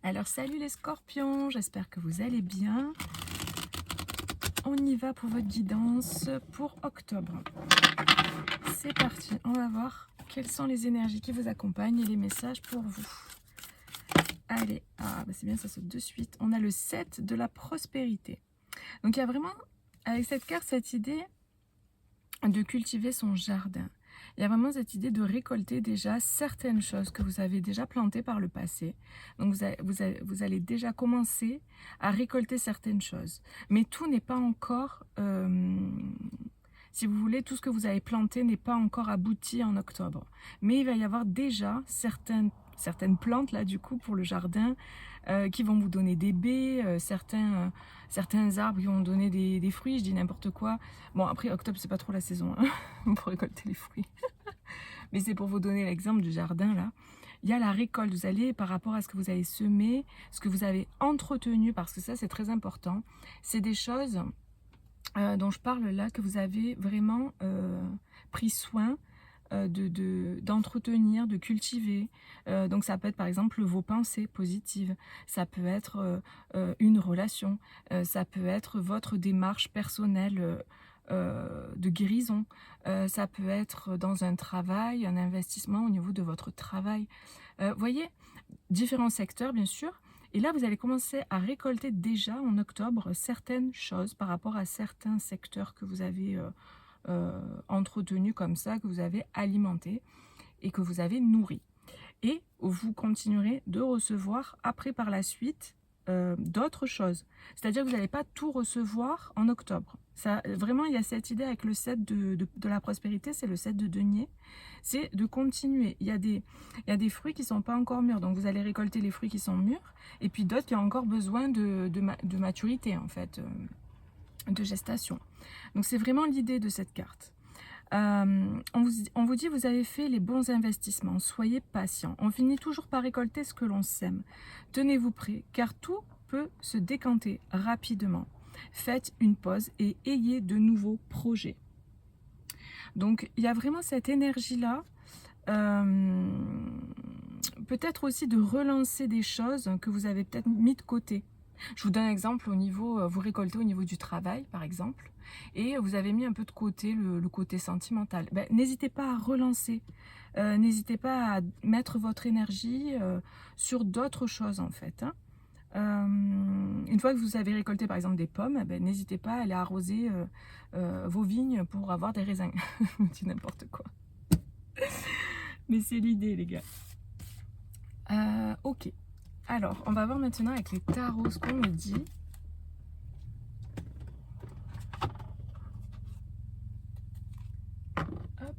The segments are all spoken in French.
Alors salut les scorpions, j'espère que vous allez bien. On y va pour votre guidance pour octobre. C'est parti, on va voir quelles sont les énergies qui vous accompagnent et les messages pour vous. Allez, c'est bien, ça saute de suite. On a le 7 de la prospérité. Donc il y a vraiment, avec cette carte, cette idée de cultiver son jardin. Il y a vraiment cette idée de récolter déjà certaines choses que vous avez déjà plantées par le passé. Donc vous allez déjà commencer à récolter certaines choses. Mais tout n'est pas encore, si vous voulez, tout ce que vous avez planté n'est pas encore abouti en octobre. Mais il va y avoir déjà certaines plantes là du coup pour le jardin qui vont vous donner des baies, certains arbres qui vont donner des fruits, je dis n'importe quoi. Bon après octobre c'est pas trop la saison hein, pour récolter les fruits. Mais c'est pour vous donner l'exemple du jardin là. Il y a la récolte, vous allez par rapport à ce que vous avez semé, ce que vous avez entretenu, parce que ça c'est très important. C'est des choses dont je parle là, que vous avez vraiment pris soin d'entretenir, de cultiver. Donc ça peut être par exemple vos pensées positives, ça peut être une relation, ça peut être votre démarche personnelle de guérison, ça peut être dans un travail, un investissement au niveau de votre travail. Voyez, différents secteurs bien sûr. Et là, vous allez commencer à récolter déjà en octobre certaines choses par rapport à certains secteurs que vous avez entretenus comme ça, que vous avez alimentés et que vous avez nourris. Et vous continuerez de recevoir après par la suite d'autres choses. C'est-à-dire que vous n'allez pas tout recevoir en octobre. Ça, vraiment, il y a cette idée avec le 7 de la prospérité, c'est le 7 de denier, c'est de continuer. Il y a des fruits qui ne sont pas encore mûrs, donc vous allez récolter les fruits qui sont mûrs, et puis d'autres qui ont encore besoin de maturité, en fait, de gestation. Donc c'est vraiment l'idée de cette carte. On vous dit vous avez fait les bons investissements, soyez patient. On finit toujours par récolter ce que l'on sème. Tenez-vous prêts, car tout peut se décanter rapidement. Faites une pause et ayez de nouveaux projets. Donc il y a vraiment cette énergie-là, peut-être aussi de relancer des choses que vous avez peut-être mis de côté. Je vous donne un exemple au niveau, vous récoltez au niveau du travail par exemple, et vous avez mis un peu de côté le côté sentimental. N'hésitez pas à relancer, n'hésitez pas à mettre votre énergie sur d'autres choses en fait. Hein. Une fois que vous avez récolté par exemple des pommes, n'hésitez pas à aller arroser vos vignes pour avoir des raisins. Je dis n'importe quoi. Mais c'est l'idée les gars. Ok. Alors, on va voir maintenant avec les tarots ce qu'on me dit. Hop.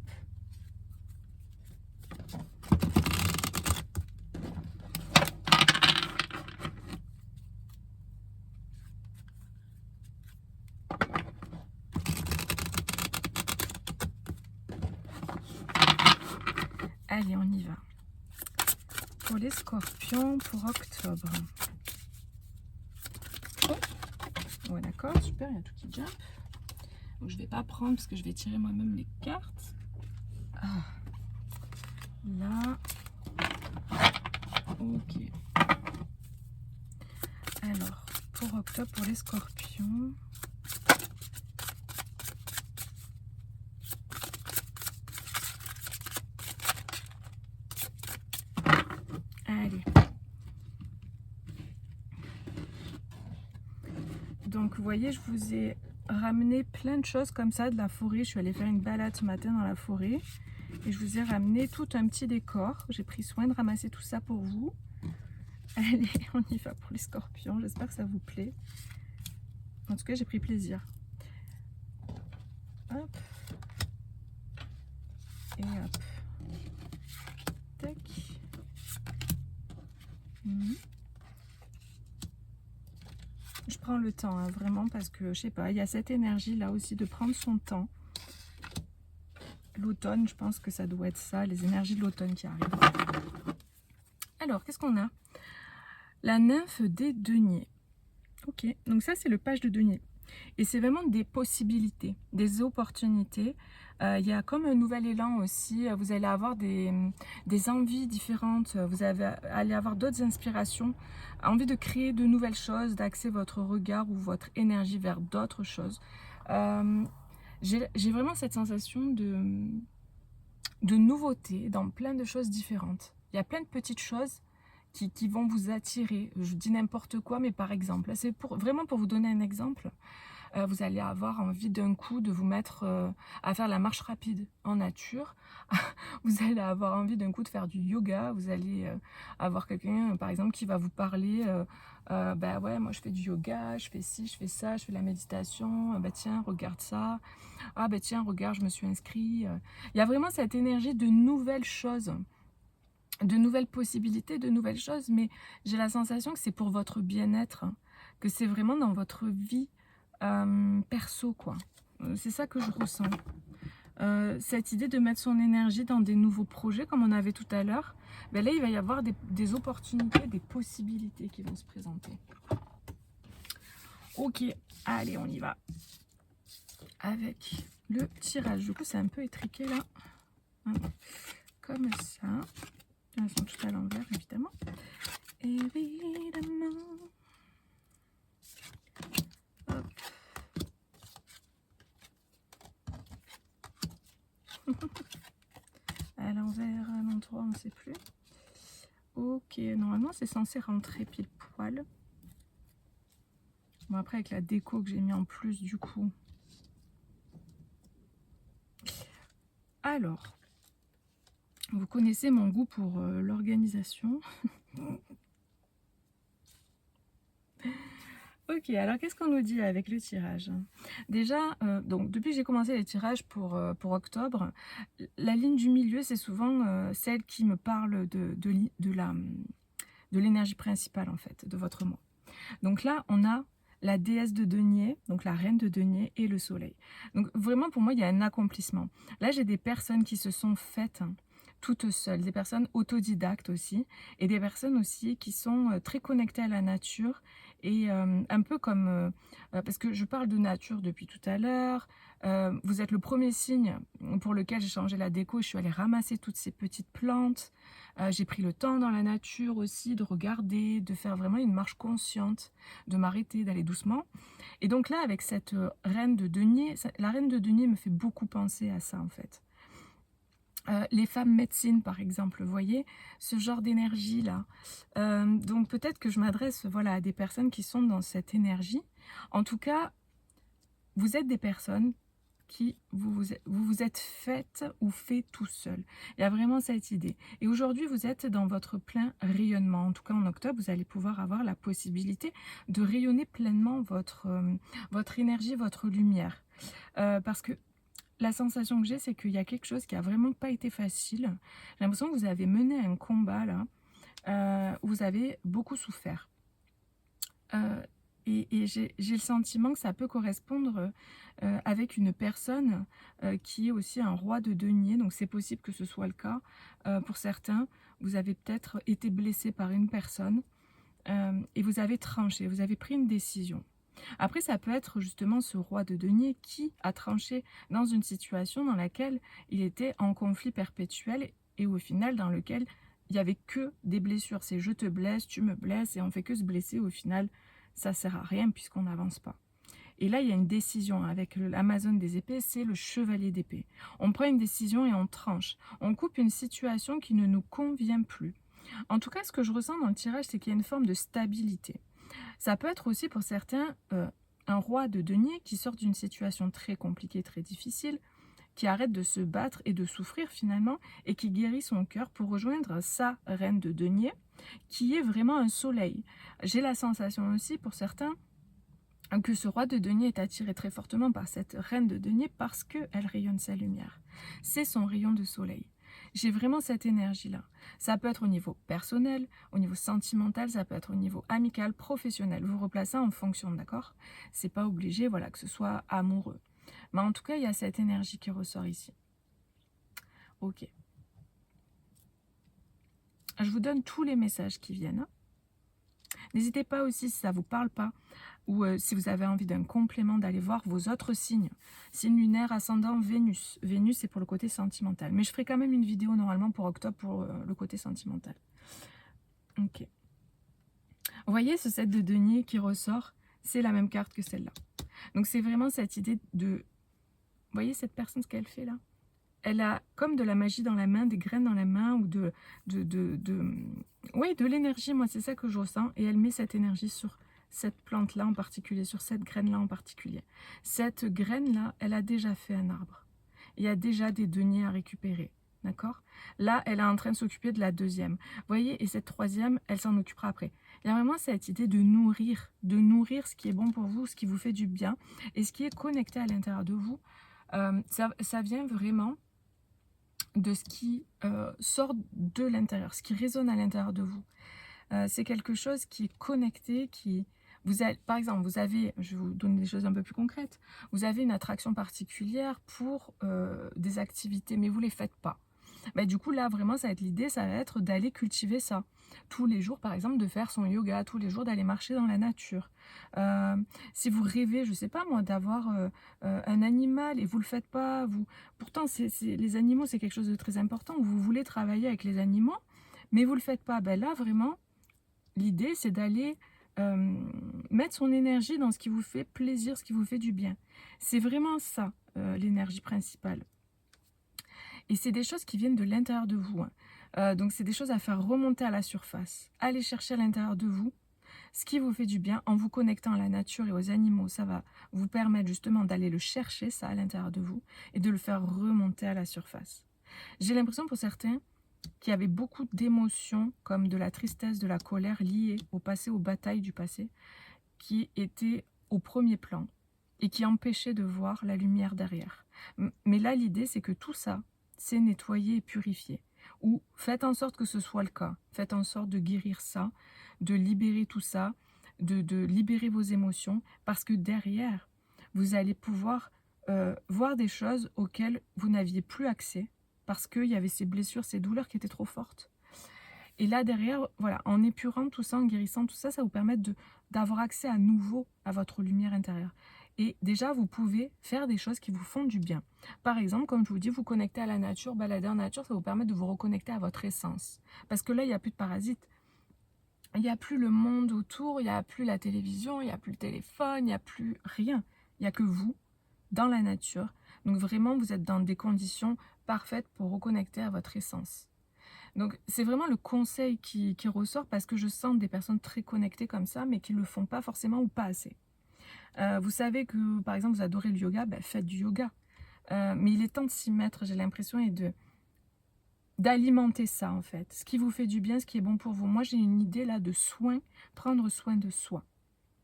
Allez, on y va. Pour les scorpions, pour octobre. Oh, ouais, d'accord, super, il y a tout qui jump. Donc je ne vais pas prendre parce que je vais tirer moi-même les cartes. Ah. Là. Ok. Alors, pour octobre, pour les scorpions. Allez. Donc vous voyez, je vous ai ramené plein de choses comme ça de la forêt. Je suis allée faire une balade ce matin dans la forêt et je vous ai ramené tout un petit décor. J'ai pris soin de ramasser tout ça pour vous. Allez, on y va pour les scorpions. J'espère que ça vous plaît. En tout cas, j'ai pris plaisir. Hop. Et hop. Tac. Je prends le temps, hein, vraiment, parce que, je sais pas, il y a cette énergie là aussi de prendre son temps. L'automne, je pense que ça doit être ça, les énergies de l'automne qui arrivent. Alors, qu'est-ce qu'on a? La nymphe des deniers. Ok, donc ça c'est le page de denier. Et c'est vraiment des possibilités, des opportunités. Il y a comme un nouvel élan aussi, vous allez avoir des envies différentes, allez avoir d'autres inspirations, envie de créer de nouvelles choses, d'axer votre regard ou votre énergie vers d'autres choses. Hem, j'ai vraiment cette sensation de nouveauté dans plein de choses différentes. Il y a plein de petites choses qui vont vous attirer. Je dis n'importe quoi, mais par exemple, là, c'est vraiment pour vous donner un exemple. Vous allez avoir envie d'un coup de vous mettre, à faire la marche rapide en nature. Vous allez avoir envie d'un coup de faire du yoga. Vous allez, avoir quelqu'un, par exemple, qui va vous parler, «Bah, ouais, moi je fais du yoga, je fais ci, je fais ça, je fais de la méditation, bah, tiens, regarde ça. Ah, bah, tiens, regarde, je me suis inscrit». Il y a vraiment cette énergie de nouvelles choses, de nouvelles possibilités, de nouvelles choses, mais j'ai la sensation que c'est pour votre bien-être, hein, que c'est vraiment dans votre vie, perso, quoi. C'est ça que je ressens. Cette idée de mettre son énergie dans des nouveaux projets comme on avait tout à l'heure, ben là, il va y avoir des opportunités, des possibilités qui vont se présenter. OK, allez, on y va avec le tirage. Du coup, c'est un peu étriqué là. Comme ça. Elles sont toutes à l'envers, évidemment. Évidemment. Hop. À l'envers, à l'endroit, on ne sait plus. Ok, normalement c'est censé rentrer pile poil. Bon, après avec la déco que j'ai mis en plus du coup. Alors, vous connaissez mon goût pour l'organisation. Ok, alors qu'est-ce qu'on nous dit avec le tirage? Déjà, donc depuis que j'ai commencé les tirages pour octobre, la ligne du milieu, c'est souvent celle qui me parle de l'énergie principale en fait, de votre mois. Donc là, on a la déesse de denier, donc la reine de denier et le soleil. Donc vraiment pour moi, il y a un accomplissement. Là, j'ai des personnes qui se sont faites toutes seules, des personnes autodidactes aussi, et des personnes aussi qui sont très connectées à la nature, et un peu comme, parce que je parle de nature depuis tout à l'heure, vous êtes le premier signe pour lequel j'ai changé la déco, je suis allée ramasser toutes ces petites plantes, j'ai pris le temps dans la nature aussi de regarder, de faire vraiment une marche consciente, de m'arrêter, d'aller doucement. Et donc là, avec cette reine de denier, la reine de denier me fait beaucoup penser à ça en fait. Les femmes médecines par exemple, vous voyez, ce genre d'énergie là. Donc peut-être que je m'adresse voilà, à des personnes qui sont dans cette énergie. En tout cas, vous êtes des personnes qui vous êtes faites ou fait tout seul. Il y a vraiment cette idée. Et aujourd'hui, vous êtes dans votre plein rayonnement. En tout cas, en octobre, vous allez pouvoir avoir la possibilité de rayonner pleinement votre énergie, votre lumière. Parce que la sensation que j'ai, c'est qu'il y a quelque chose qui a vraiment pas été facile. J'ai l'impression que vous avez mené un combat là, où vous avez beaucoup souffert. Et j'ai le sentiment que ça peut correspondre avec une personne qui est aussi un roi de denier. Donc c'est possible que ce soit le cas. Pour certains, vous avez peut-être été blessé par une personne et vous avez tranché, vous avez pris une décision. Après, ça peut être justement ce roi de denier qui a tranché dans une situation dans laquelle il était en conflit perpétuel et au final dans lequel il n'y avait que des blessures. C'est je te blesse, tu me blesses et on fait que se blesser. Au final, ça sert à rien puisqu'on n'avance pas. Et là, il y a une décision avec l'Amazone des épées, c'est le chevalier d'épée. On prend une décision et on tranche. On coupe une situation qui ne nous convient plus. En tout cas, ce que je ressens dans le tirage, c'est qu'il y a une forme de stabilité. Ça peut être aussi pour certains un roi de denier qui sort d'une situation très compliquée, très difficile, qui arrête de se battre et de souffrir finalement, et qui guérit son cœur pour rejoindre sa reine de denier, qui est vraiment un soleil. J'ai la sensation aussi pour certains que ce roi de denier est attiré très fortement par cette reine de denier parce qu'elle rayonne sa lumière. C'est son rayon de soleil. J'ai vraiment cette énergie-là. Ça peut être au niveau personnel, au niveau sentimental, ça peut être au niveau amical, professionnel. Vous replacez en fonction, d'accord? C'est pas obligé, voilà, que ce soit amoureux. Mais en tout cas, il y a cette énergie qui ressort ici. Ok. Je vous donne tous les messages qui viennent. N'hésitez pas aussi, si ça ne vous parle pas, ou si vous avez envie d'un complément, d'aller voir vos autres signes. Signe lunaire, ascendant, Vénus. Vénus, c'est pour le côté sentimental. Mais je ferai quand même une vidéo normalement pour octobre pour le côté sentimental. Ok. Vous voyez ce 7 de denier qui ressort, c'est la même carte que celle-là. Donc c'est vraiment cette idée de... Vous voyez cette personne, ce qu'elle fait là? Elle a comme de la magie dans la main, des graines dans la main, ou ouais, de l'énergie, moi c'est ça que je ressens. Et elle met cette énergie sur cette plante-là en particulier, sur cette graine-là en particulier. Cette graine-là, elle a déjà fait un arbre. Il y a déjà des deniers à récupérer. D'accord? Là, elle est en train de s'occuper de la deuxième. Vous voyez, et cette troisième, elle s'en occupera après. Il y a vraiment cette idée de nourrir ce qui est bon pour vous, ce qui vous fait du bien, et ce qui est connecté à l'intérieur de vous. Ça vient vraiment de ce qui sort de l'intérieur, ce qui résonne à l'intérieur de vous. C'est quelque chose qui est connecté, par exemple, vous avez, je vais vous donner des choses un peu plus concrètes, vous avez une attraction particulière pour des activités, mais vous ne les faites pas. Bah, du coup, là, vraiment, ça va être l'idée, ça va être d'aller cultiver ça. Tous les jours, par exemple, de faire son yoga, tous les jours d'aller marcher dans la nature. Si vous rêvez, je sais pas moi, d'avoir un animal et vous le faites pas, pourtant, les animaux, c'est quelque chose de très important. Vous voulez travailler avec les animaux, mais vous le faites pas. Ben là, vraiment, l'idée, c'est d'aller mettre son énergie dans ce qui vous fait plaisir, ce qui vous fait du bien. C'est vraiment ça, l'énergie principale. Et c'est des choses qui viennent de l'intérieur de vous. Donc c'est des choses à faire remonter à la surface. Allez chercher à l'intérieur de vous ce qui vous fait du bien en vous connectant à la nature et aux animaux. Ça va vous permettre justement d'aller le chercher, ça, à l'intérieur de vous, et de le faire remonter à la surface. J'ai l'impression pour certains qu'il y avait beaucoup d'émotions, comme de la tristesse, de la colère liées au passé, aux batailles du passé, qui étaient au premier plan et qui empêchaient de voir la lumière derrière. Mais là, l'idée, c'est que tout ça, c'est nettoyer et purifier. Ou faites en sorte que ce soit le cas. Faites en sorte de guérir ça, de libérer tout ça, de libérer vos émotions, parce que derrière, vous allez pouvoir voir des choses auxquelles vous n'aviez plus accès, parce qu'il y avait ces blessures, ces douleurs qui étaient trop fortes. Et là, derrière, voilà, en épurant tout ça, en guérissant tout ça, ça vous permet d'avoir accès à nouveau à votre lumière intérieure. Et déjà, vous pouvez faire des choses qui vous font du bien. Par exemple, comme je vous dis, vous connecter à la nature, balader en nature, ça vous permet de vous reconnecter à votre essence. Parce que là, il n'y a plus de parasites. Il n'y a plus le monde autour, il n'y a plus la télévision, il n'y a plus le téléphone, il n'y a plus rien. Il n'y a que vous, dans la nature. Donc vraiment, vous êtes dans des conditions parfaites pour reconnecter à votre essence. Donc c'est vraiment le conseil qui ressort, parce que je sens des personnes très connectées comme ça, mais qui ne le font pas forcément ou pas assez. Vous savez que, par exemple, vous adorez le yoga, ben, faites du yoga. Mais il est temps de s'y mettre, j'ai l'impression, et d'alimenter ça, en fait. Ce qui vous fait du bien, ce qui est bon pour vous. Moi, j'ai une idée là de soin, prendre soin de soi.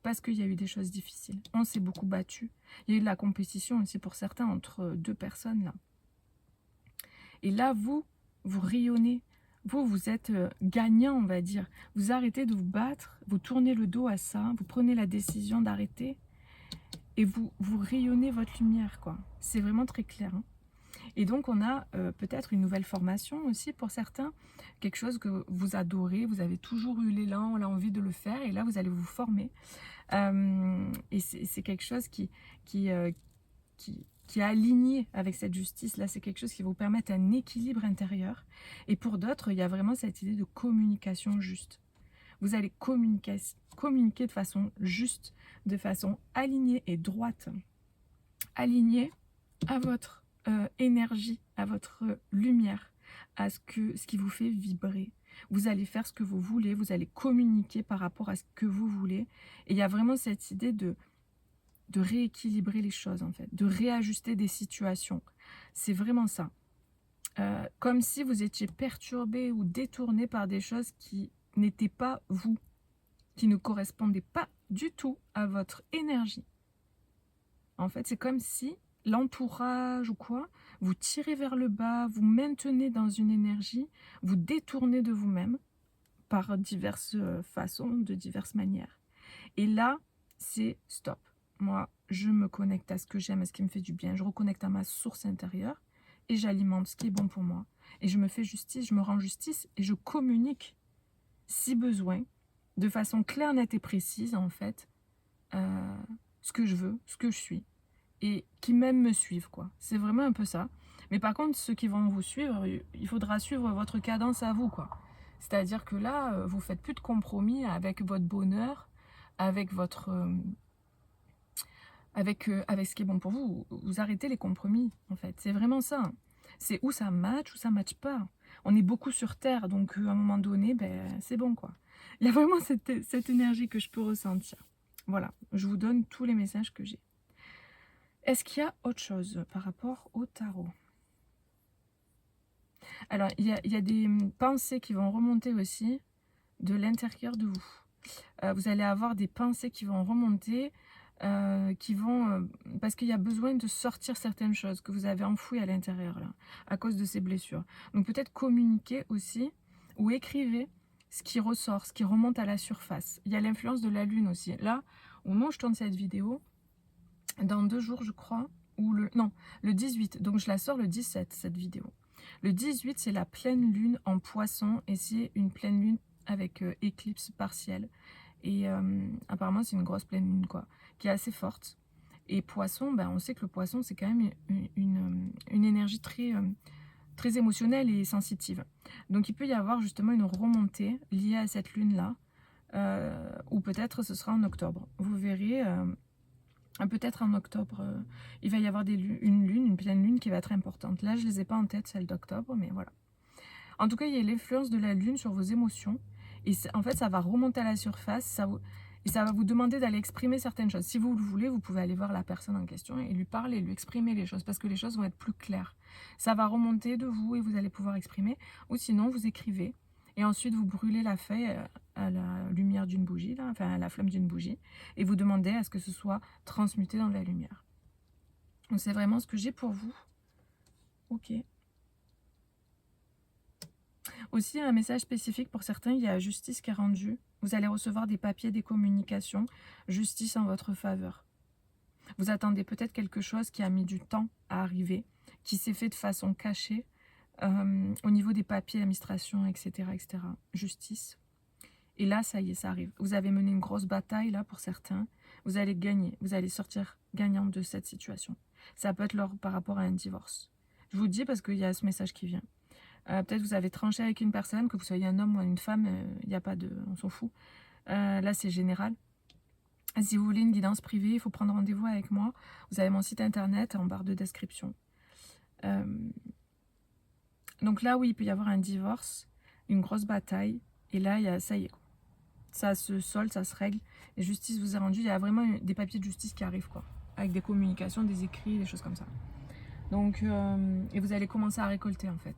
Parce qu'il y a eu des choses difficiles. On s'est beaucoup battu. Il y a eu de la compétition aussi pour certains entre deux personnes là. Et là, vous rayonnez. Vous êtes gagnant, on va dire. Vous arrêtez de vous battre, vous tournez le dos à ça, vous prenez la décision d'arrêter et vous rayonnez votre lumière, quoi. C'est vraiment très clair. Hein. Et donc, on a peut-être une nouvelle formation aussi pour certains, quelque chose que vous adorez, vous avez toujours eu l'élan, l'envie de le faire, et là, vous allez vous former. Et c'est quelque chose qui est aligné avec cette justice. Là, c'est quelque chose qui va vous permettre un équilibre intérieur. Et pour d'autres, il y a vraiment cette idée de communication juste. Vous allez communiquer de façon juste, de façon alignée et droite. Alignée à votre énergie, à votre lumière, à ce qui vous fait vibrer. Vous allez faire ce que vous voulez, vous allez communiquer par rapport à ce que vous voulez. Et il y a vraiment cette idée de rééquilibrer les choses, en fait, de réajuster des situations. C'est vraiment ça. Comme si vous étiez perturbé ou détourné par des choses qui n'étaient pas vous, qui ne correspondaient pas du tout à votre énergie. En fait, c'est comme si l'entourage ou quoi, vous tirez vers le bas, vous maintenez dans une énergie, vous détournez de vous-même par diverses façons, de diverses manières. Et là, c'est stop. Moi, je me connecte à ce que j'aime, à ce qui me fait du bien. Je reconnecte à ma source intérieure et j'alimente ce qui est bon pour moi. Et je me fais justice, je me rends justice et je communique, si besoin, de façon claire, nette et précise, en fait, ce que je veux, ce que je suis. Et qui même me suivent, quoi. C'est vraiment un peu ça. Mais par contre, ceux qui vont vous suivre, il faudra suivre votre cadence à vous, quoi. C'est-à-dire que là, vous faites plus de compromis avec votre bonheur, avec votre... avec ce qui est bon pour vous. Vous arrêtez les compromis, en fait. C'est vraiment ça. C'est où ça match, ou ça match pas. On est beaucoup sur Terre, donc à un moment donné, ben, c'est bon, quoi. Il y a vraiment cette énergie que je peux ressentir. Voilà, je vous donne tous les messages que j'ai. Est-ce qu'il y a autre chose par rapport au tarot? Alors, il y a des pensées qui vont remonter aussi de l'intérieur de vous. Vous allez avoir des pensées qui vont remonter, qui vont... parce qu'il y a besoin de sortir certaines choses que vous avez enfouies à l'intérieur, là, à cause de ces blessures. Donc peut-être communiquer aussi, ou écrivez ce qui ressort, ce qui remonte à la surface. Il y a l'influence de la lune aussi. Là, au moment où je tourne cette vidéo, dans 2 jours, je crois, ou le 18, donc je la sors le 17, cette vidéo. Le 18, c'est la pleine lune en poisson, et c'est une pleine lune avec éclipse partielle. Et apparemment, c'est une grosse pleine lune, quoi, qui est assez forte. Et poisson, ben, on sait que le poisson, c'est quand même une énergie très, très émotionnelle et sensitive. Donc, il peut y avoir justement une remontée liée à cette lune-là, ou peut-être ce sera en octobre. Vous verrez... peut-être en octobre, il va y avoir une pleine lune qui va être importante. Là, je ne les ai pas en tête, celle d'octobre, mais voilà. En tout cas, il y a l'influence de la lune sur vos émotions. Et en fait, ça va remonter à la surface. Et ça va vous demander d'aller exprimer certaines choses. Si vous le voulez, vous pouvez aller voir la personne en question et lui parler, lui exprimer les choses. Parce que les choses vont être plus claires. Ça va remonter de vous et vous allez pouvoir exprimer. Ou sinon, vous écrivez. Et ensuite, vous brûlez la feuille à la lumière d'une bougie, là, enfin à la flamme d'une bougie. Et vous demandez à ce que ce soit transmuté dans la lumière. Donc, c'est vraiment ce que j'ai pour vous. Ok. Aussi, un message spécifique pour certains, il y a justice qui est rendue. Vous allez recevoir des papiers, des communications, justice en votre faveur. Vous attendez peut-être quelque chose qui a mis du temps à arriver, qui s'est fait de façon cachée, au niveau des papiers, administration, etc., etc. Justice. Et là, ça y est, ça arrive. Vous avez mené une grosse bataille, là, pour certains. Vous allez gagner. Vous allez sortir gagnant de cette situation. Ça peut être par rapport à un divorce. Je vous le dis parce qu'il y a ce message qui vient. Peut-être vous avez tranché avec une personne, que vous soyez un homme ou une femme, il n'y a pas de... on s'en fout. Là, c'est général. Si vous voulez une guidance privée, il faut prendre rendez-vous avec moi. Vous avez mon site internet en barre de description. Donc là, oui, il peut y avoir un divorce, une grosse bataille. Et là, ça y est. Ça se solde, ça se règle. Et justice vous est rendue. Il y a vraiment des papiers de justice qui arrivent, quoi. Avec des communications, des écrits, des choses comme ça. Donc, et vous allez commencer à récolter, en fait.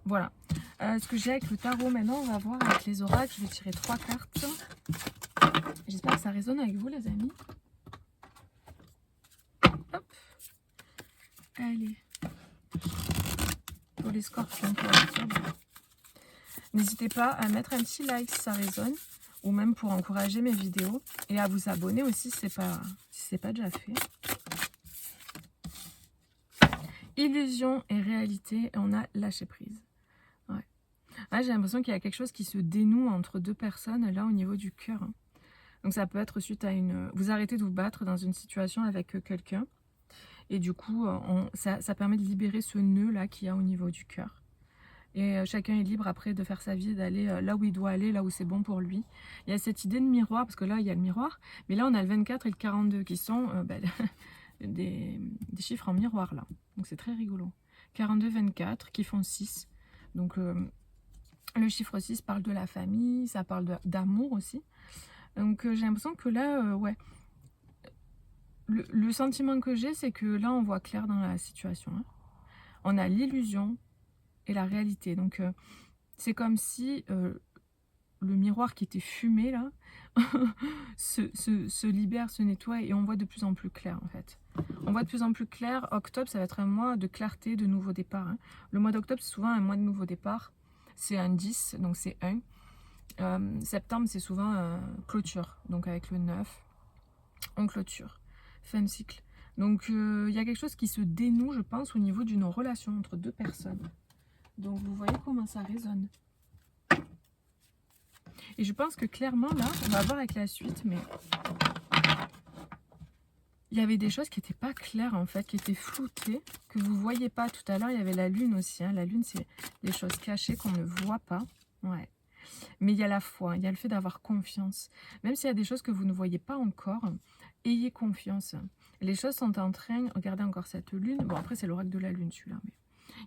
Voilà. Ce que j'ai avec le tarot maintenant, on va voir avec les oracles. Je vais tirer 3 cartes. J'espère que ça résonne avec vous, les amis. Hop. Allez. Pour les scorpions, pour n'hésitez pas à mettre un petit like si ça résonne, ou même pour encourager mes vidéos, et à vous abonner aussi si c'est pas déjà fait. Illusion et réalité, et on a lâché prise. Ouais. Ouais, j'ai l'impression qu'il y a quelque chose qui se dénoue entre deux personnes, là, au niveau du cœur. Donc ça peut être suite à une... Vous arrêtez de vous battre dans une situation avec quelqu'un, et du coup, ça permet de libérer ce nœud-là qu'il y a au niveau du cœur. Et chacun est libre après de faire sa vie, d'aller là où il doit aller, là où c'est bon pour lui. Il y a cette idée de miroir, parce que là, il y a le miroir, mais là, on a le 24 et le 42 qui sont des chiffres en miroir, là. Donc, c'est très rigolo. 42, 24 qui font 6. Donc, le chiffre 6 parle de la famille, ça parle d'amour aussi. Donc, j'ai l'impression que là, ouais. Le sentiment que j'ai, c'est que là, on voit clair dans la situation. Hein. On a l'illusion et la réalité. Donc, c'est comme si le miroir qui était fumé, là, se libère, se nettoie, et on voit de plus en plus clair, en fait. On voit de plus en plus clair. Octobre, ça va être un mois de clarté, de nouveau départ. Hein. Le mois d'octobre, c'est souvent un mois de nouveau départ. C'est un 10, donc c'est 1. Septembre, c'est souvent clôture. Donc, avec le 9, on clôture. Fin de cycle. Donc, il y a quelque chose qui se dénoue, je pense, au niveau d'une relation entre deux personnes. Donc, vous voyez comment ça résonne. Et je pense que clairement, là, on va voir avec la suite, mais il y avait des choses qui n'étaient pas claires, en fait, qui étaient floutées, que vous ne voyez pas. Tout à l'heure, il y avait la lune aussi. Hein. La lune, c'est des choses cachées qu'on ne voit pas. Ouais. Mais il y a la foi, il y a le fait d'avoir confiance. Même s'il y a des choses que vous ne voyez pas encore, ayez confiance. Les choses sont en train... Regardez encore cette lune. Bon, après, c'est l'oracle de la lune, celui-là. Mais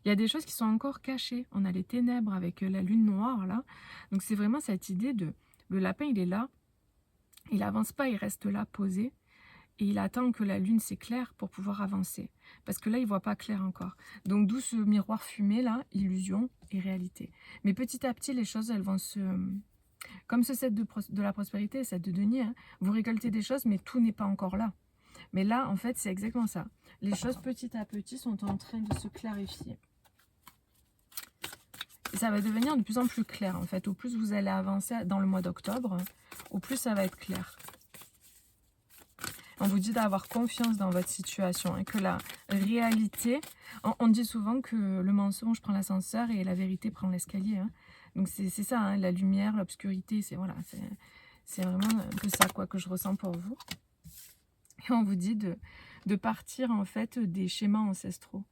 il y a des choses qui sont encore cachées. On a les ténèbres avec la lune noire, là. Donc, c'est vraiment cette idée de... Le lapin, il est là. Il avance pas, il reste là, posé. Et il attend que la lune s'éclaire pour pouvoir avancer. Parce que là, il ne voit pas clair encore. Donc, d'où ce miroir fumé, là, illusion et réalité. Mais petit à petit, les choses, elles vont se... Comme ce set de la prospérité, set de denier, hein, vous récoltez des choses, mais tout n'est pas encore là. Mais là, en fait, c'est exactement ça. Les choses, petit à petit, sont en train de se clarifier. Et ça va devenir de plus en plus clair, en fait. Au plus vous allez avancer dans le mois d'octobre, au plus ça va être clair. On vous dit d'avoir confiance dans votre situation et que la réalité... On dit souvent que le mensonge prend l'ascenseur et la vérité prend l'escalier. Hein. Donc c'est ça, hein, la lumière, l'obscurité, c'est voilà, c'est vraiment un peu ça quoi, que je ressens pour vous. Et on vous dit de partir en fait des schémas ancestraux.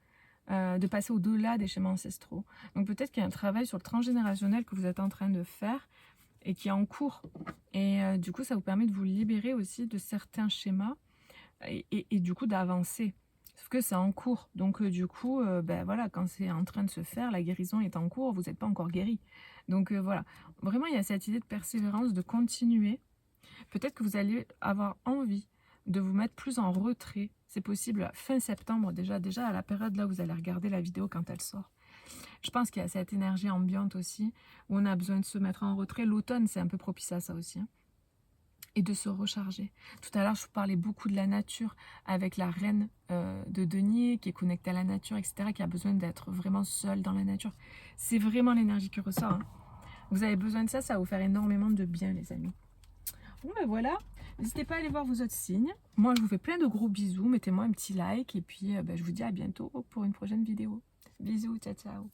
De passer au-delà des schémas ancestraux. Donc peut-être qu'il y a un travail sur le transgénérationnel que vous êtes en train de faire et qui est en cours. Et du coup, ça vous permet de vous libérer aussi de certains schémas et du coup d'avancer. Sauf que c'est en cours. Donc du coup, ben voilà, quand c'est en train de se faire, la guérison est en cours, vous n'êtes pas encore guéri. Donc voilà, vraiment il y a cette idée de persévérance, de continuer. Peut-être que vous allez avoir envie de vous mettre plus en retrait. C'est possible fin septembre déjà à la période là où vous allez regarder la vidéo quand elle sort. Je pense qu'il y a cette énergie ambiante aussi, où on a besoin de se mettre en retrait. L'automne, c'est un peu propice à ça aussi. Hein. Et de se recharger. Tout à l'heure, je vous parlais beaucoup de la nature, avec la reine de denier, qui est connectée à la nature, etc., qui a besoin d'être vraiment seule dans la nature. C'est vraiment l'énergie qui ressort. Hein. Vous avez besoin de ça, ça va vous faire énormément de bien, les amis. Bon, ben voilà. N'hésitez pas à aller voir vos autres signes. Moi, je vous fais plein de gros bisous. Mettez-moi un petit like. Et puis, je vous dis à bientôt pour une prochaine vidéo. Bisous, ciao, ciao.